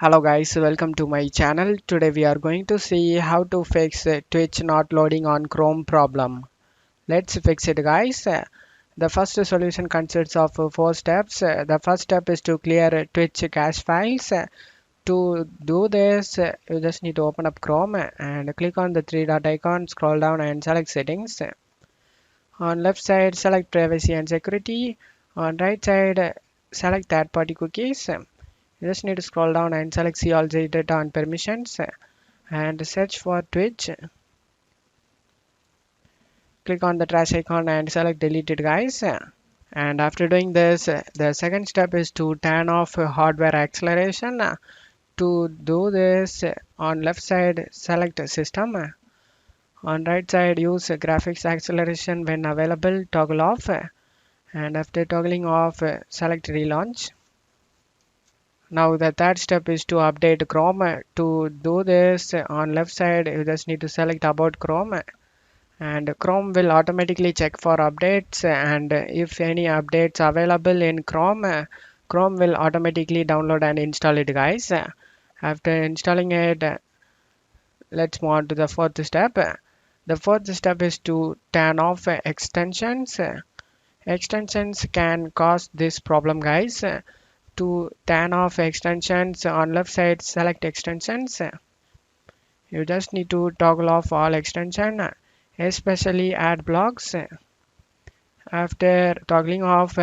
Hello guys, welcome to my channel. Today we are going to see how to fix Twitch not loading on Chrome problem. Let's fix it guys. The first solution consists of four steps. The first step is to clear Twitch cache files. To do this, you just need to open up Chrome and click on the three dot icon, scroll down and select settings. On left side, select privacy and security. On right side, select third party cookies. You just need to scroll down and select see all the data and permissions and search for Twitch. Click on the trash icon and select delete it guys. And after doing this, the second step is to turn off hardware acceleration. To do this, on left side select system. On right side use graphics acceleration when available, toggle off. And after toggling off, select relaunch. Now the third step is to update Chrome. To do this, on left side you just need to select about Chrome and Chrome will automatically check for updates, and if any updates available in Chrome, Chrome will automatically download and install it guys. After installing it, let's move on to the fourth step. The fourth step is to turn off extensions. Extensions can cause this problem guys. To turn off extensions, on left side select extensions. You just need to toggle off all extension, especially ad blocks. After toggling off,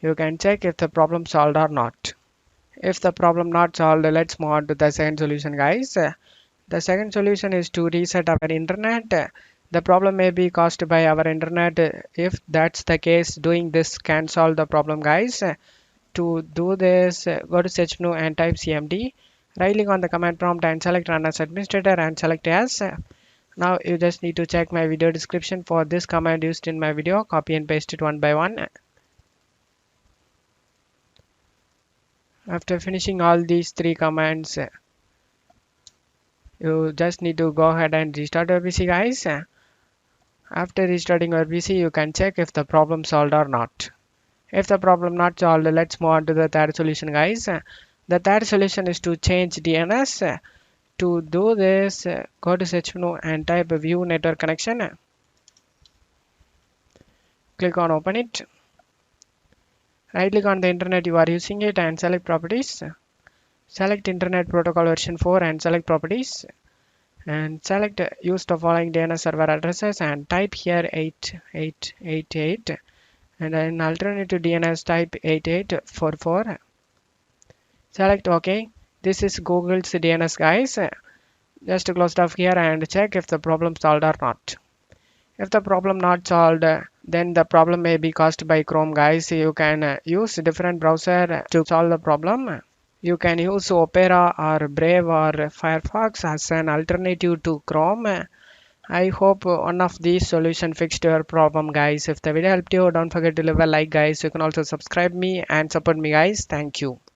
you can check if the problem solved or not. If the problem not solved, let's move on to the second solution guys. The second solution is to reset our internet. The problem may be caused by our internet. If that's the case, doing this can solve the problem guys. To do this, go to search menu and type cmd. Right click on the command prompt and select run as administrator and select yes. Now you just need to check my video description for this command used in my video. Copy and paste it one by one. After finishing all these three commands, you just need to go ahead and restart your PC guys. After restarting your PC, you can check if the problem solved or not. If the problem not solved, let's move on to the third solution guys. The third solution is to change DNS. To do this, go to search menu and type view network connection. Click on open it. Right click on the internet you are using it and select properties. Select internet protocol version 4 and select properties. And select use the following DNS server addresses and type here 8888. And then alternative DNS type 8844. Select OK. This is Google's DNS guys. Just close off here and check if the problem solved or not. If the problem not solved, then the problem may be caused by Chrome guys. You can use different browser to solve the problem. You can use Opera or Brave or Firefox as an alternative to Chrome. I hope one of these solutions fixed your problem guys. If the video helped you, don't forget to leave a like guys. You can also subscribe me and support me guys. Thank you.